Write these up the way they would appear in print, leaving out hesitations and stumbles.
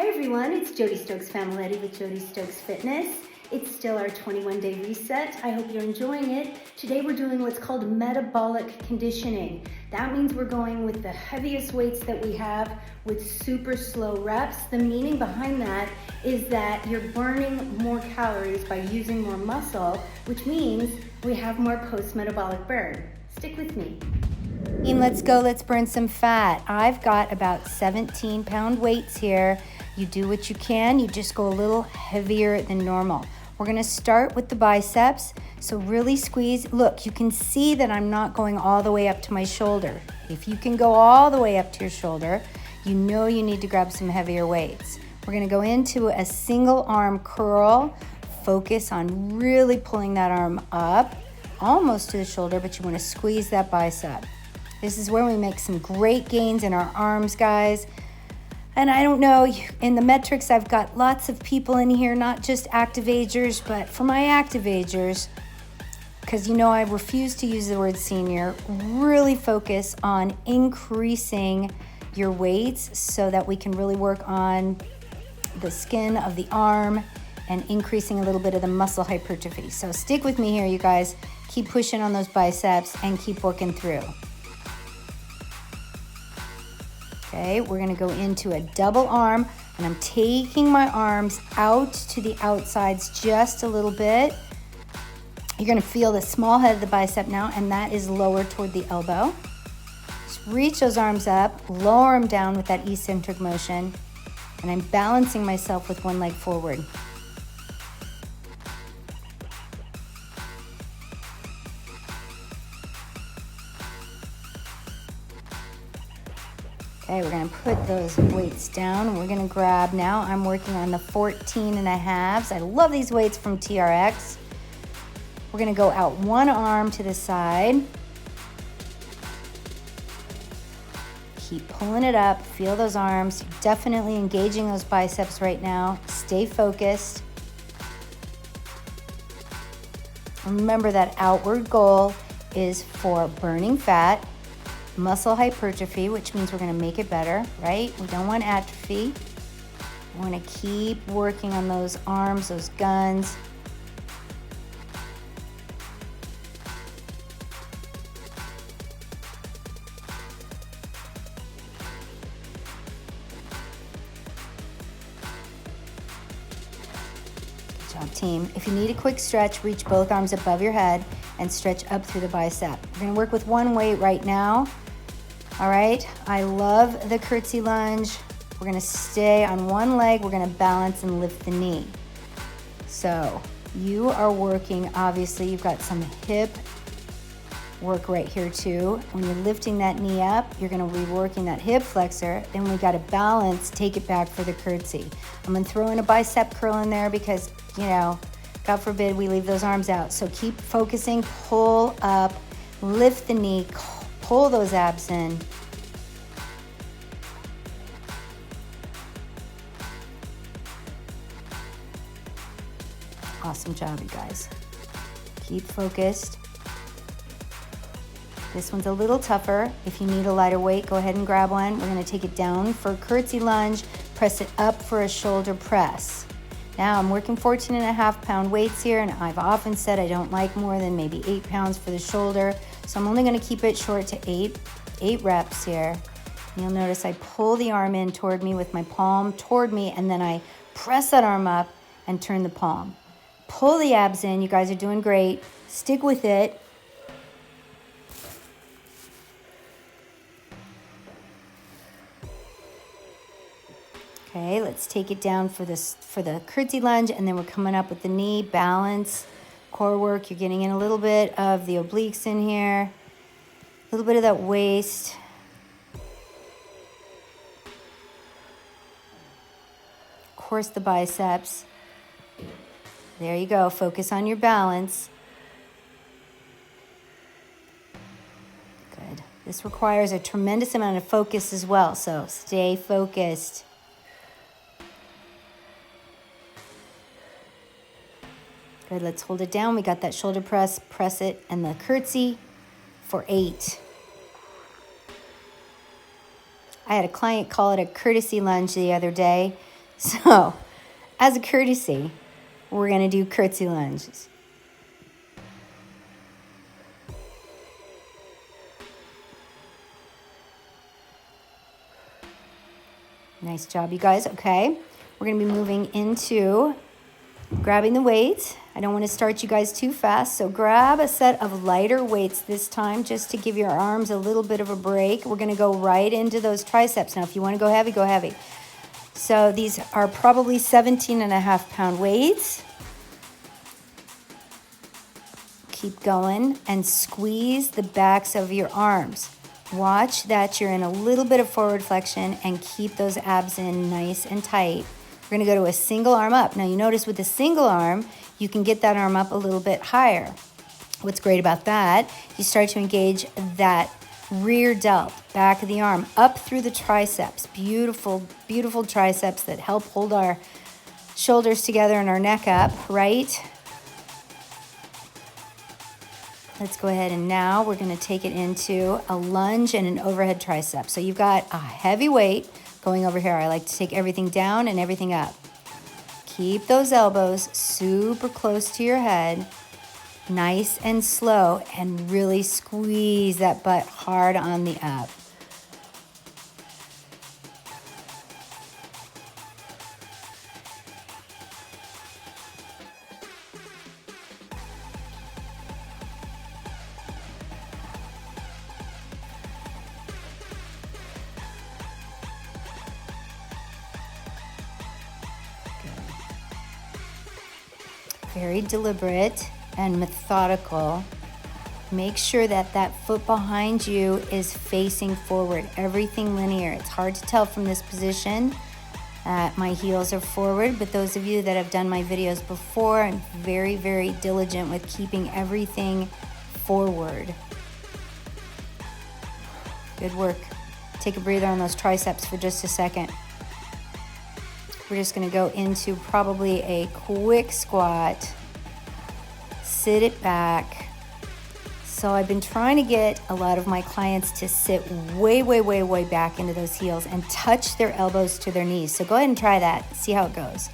Hi everyone, it's Jody Stokes Familetti with Jody Stokes Fitness. It's still our 21-day reset. I hope you're enjoying it. Today we're doing what's called metabolic conditioning. That means we're going with the heaviest weights that we have with super slow reps. The meaning behind that is that you're burning more calories by using more muscle, which means we have more post-metabolic burn. Stick with me. Let's go, let's burn some fat. I've got about 17-pound weights here. You do what you can, you just go a little heavier than normal. We're gonna start with the biceps, so really squeeze. Look, you can see that I'm not going all the way up to my shoulder. If you can go all the way up to your shoulder, you know you need to grab some heavier weights. We're gonna go into a single arm curl. Focus on really pulling that arm up, almost to the shoulder, but you wanna squeeze that bicep. This is where we make some great gains in our arms, guys. And I don't know, in the metrics, I've got lots of people in here, not just active agers, but for my active agers, because you know I refuse to use the word senior, really focus on increasing your weights so that we can really work on the skin of the arm and increasing a little bit of the muscle hypertrophy. So stick with me here, you guys. Keep pushing on those biceps and keep working through. Okay, we're gonna go into a double arm, and I'm taking my arms out to the outsides just a little bit. You're gonna feel the small head of the bicep now, and that is lower toward the elbow. Just reach those arms up, lower them down with that eccentric motion, and I'm balancing myself with one leg forward. Okay, we're gonna put those weights down. We're gonna grab now, I'm working on the 14.5s. I love these weights from TRX. We're gonna go out one arm to the side. Keep pulling it up, feel those arms. You're definitely engaging those biceps right now. Stay focused. Remember that outward goal is for burning fat, muscle hypertrophy, which means we're gonna make it better, right? We don't want atrophy. We wanna keep working on those arms, those guns. Good job, team. If you need a quick stretch, reach both arms above your head and stretch up through the bicep. We're gonna work with one weight right now. All right, I love the curtsy lunge. We're gonna stay on one leg. We're gonna balance and lift the knee. So you are working, obviously you've got some hip work right here too. When you're lifting that knee up, you're gonna be working that hip flexor. Then we gotta balance, take it back for the curtsy. I'm gonna throw in a bicep curl in there because, you know, God forbid we leave those arms out. So keep focusing, pull up, lift the knee, pull those abs in. Awesome job, you guys. Keep focused. This one's a little tougher. If you need a lighter weight, go ahead and grab one. We're gonna take it down for a curtsy lunge, press it up for a shoulder press. Now I'm working 14.5-pound weights here, and I've often said I don't like more than maybe 8 pounds for the shoulder. So I'm only gonna keep it short to eight reps here. And you'll notice I pull the arm in toward me with my palm toward me, and then I press that arm up and turn the palm. Pull the abs in, you guys are doing great. Stick with it. Okay, let's take it down for the curtsy lunge, and then we're coming up with the knee, balance, core work. You're getting in a little bit of the obliques in here, a little bit of that waist. Of course, the biceps. There you go, focus on your balance. Good. This requires a tremendous amount of focus as well, so stay focused. Good, let's hold it down. We got that shoulder press, press it, and the curtsy for 8. I had a client call it a courtesy lunge the other day. So, as a courtesy, we're going to do curtsy lunges. Nice job, you guys. Okay, we're going to be moving into grabbing the weights. I don't want to start you guys too fast, so grab a set of lighter weights this time just to give your arms a little bit of a break. We're going to go right into those triceps. Now, if you want to go heavy, go heavy. So these are probably 17.5-pound weights. Keep going and squeeze the backs of your arms. Watch that you're in a little bit of forward flexion and keep those abs in nice and tight. We're going to go to a single arm up. Now you notice with the single arm, you can get that arm up a little bit higher. What's great about that, you start to engage that rear delt, back of the arm, up through the triceps. Beautiful, beautiful triceps that help hold our shoulders together and our neck up, right? Let's go ahead and now we're going to take it into a lunge and an overhead tricep. So you've got a heavy weight going over here. I like to take everything down and everything up. Keep those elbows super close to your head, nice and slow, and really squeeze that butt hard on the up. Very deliberate and methodical. Make sure that that foot behind you is facing forward, everything linear. It's hard to tell from this position. My heels are forward, but those of you that have done my videos before, I'm very, very diligent with keeping everything forward. Good work. Take a breather on those triceps for just a second. We're just going to go into probably a quick squat. Sit it back. So I've been trying to get a lot of my clients to sit way, way, way, way back into those heels and touch their elbows to their knees. So go ahead and try that. See how it goes.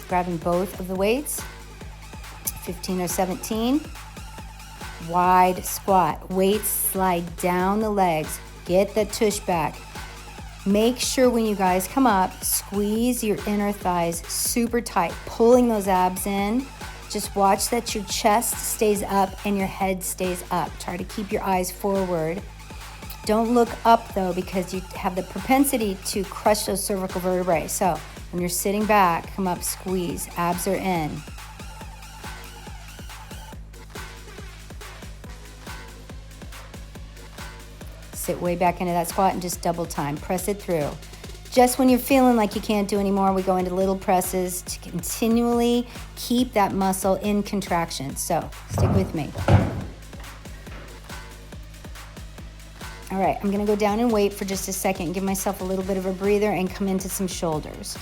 Grabbing both of the weights, 15 or 17. Wide squat. Weights slide down the legs. Get the tush back. Make sure when you guys come up, squeeze your inner thighs super tight, pulling those abs in. Just watch that your chest stays up and your head stays up. Try to keep your eyes forward. Don't look up though, because you have the propensity to crush those cervical vertebrae. So when you're sitting back, come up, squeeze, abs are in. Sit way back into that squat and just double time, press it through. Just when you're feeling like you can't do anymore, we go into little presses to continually keep that muscle in contraction. So stick with me. All right, I'm gonna go down and wait for just a second, give myself a little bit of a breather and come into some shoulders.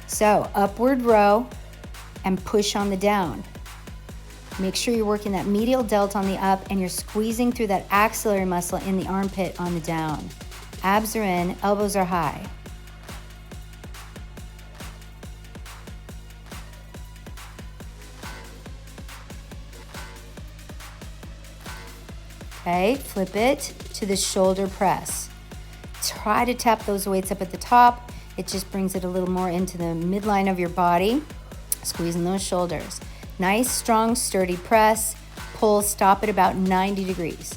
So upward row and push on the down. Make sure you're working that medial delt on the up and you're squeezing through that axillary muscle in the armpit on the down. Abs are in, elbows are high. Okay, flip it to the shoulder press. Try to tap those weights up at the top. It just brings it a little more into the midline of your body. Squeezing those shoulders. Nice, strong, sturdy press. Pull, stop at about 90 degrees.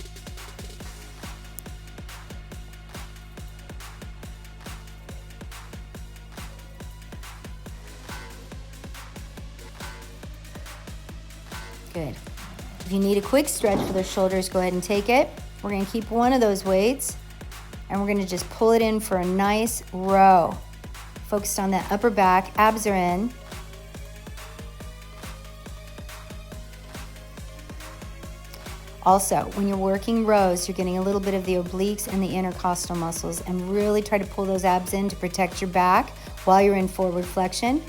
Good. If you need a quick stretch for those shoulders, go ahead and take it. We're gonna keep one of those weights and we're gonna just pull it in for a nice row. Focused on that upper back, abs are in. Also, when you're working rows, you're getting a little bit of the obliques and the intercostal muscles, and really try to pull those abs in to protect your back while you're in forward flexion.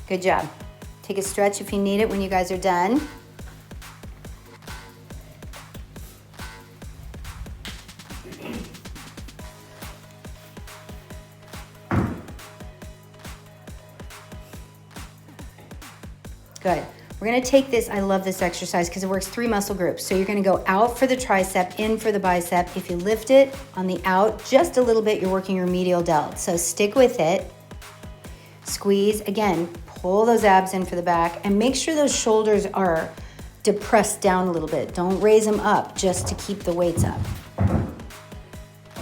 Good job. Take a stretch if you need it when you guys are done. Good. We're gonna take this, I love this exercise because it works 3 muscle groups. So you're gonna go out for the tricep, in for the bicep. If you lift it on the out just a little bit, you're working your medial delt. So stick with it. Squeeze, again, pull those abs in for the back and make sure those shoulders are depressed down a little bit. Don't raise them up just to keep the weights up.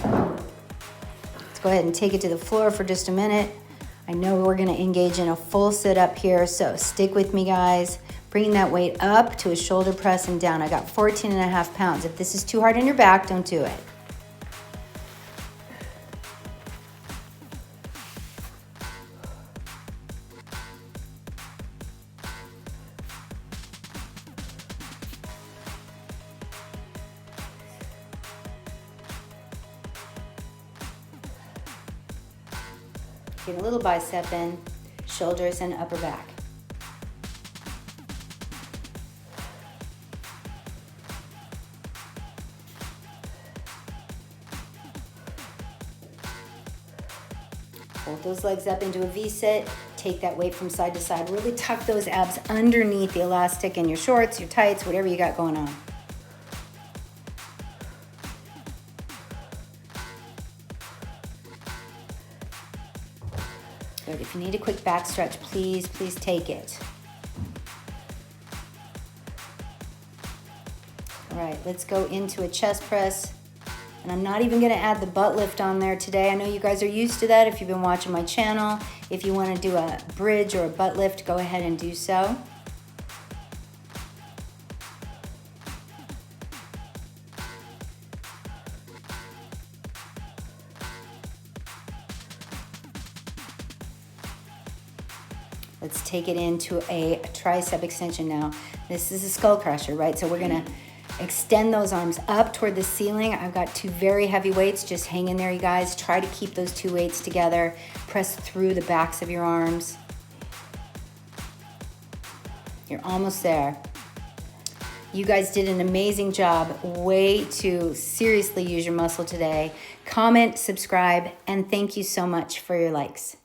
Let's go ahead and take it to the floor for just a minute. I know we're gonna engage in a full sit up here, so stick with me, guys. Bringing that weight up to a shoulder press and down. I got 14.5 pounds. If this is too hard on your back, don't do it. Get a little bicep in, shoulders and upper back. Hold those legs up into a V-sit. Take that weight from side to side. Really tuck those abs underneath the elastic in your shorts, your tights, whatever you got going on. Good. If you need a quick back stretch, please take it. All right, let's go into a chest press. And I'm not even gonna add the butt lift on there today. I know you guys are used to that if you've been watching my channel. If you wanna do a bridge or a butt lift, go ahead and do so. Let's take it into a tricep extension now. This is a skull crusher, right? So we're gonna extend those arms up toward the ceiling. I've got 2 very heavy weights. Just hang in there, you guys. Try to keep those 2 weights together. Press through the backs of your arms. You're almost there. You guys did an amazing job. Way to seriously use your muscle today. Comment, subscribe, and thank you so much for your likes.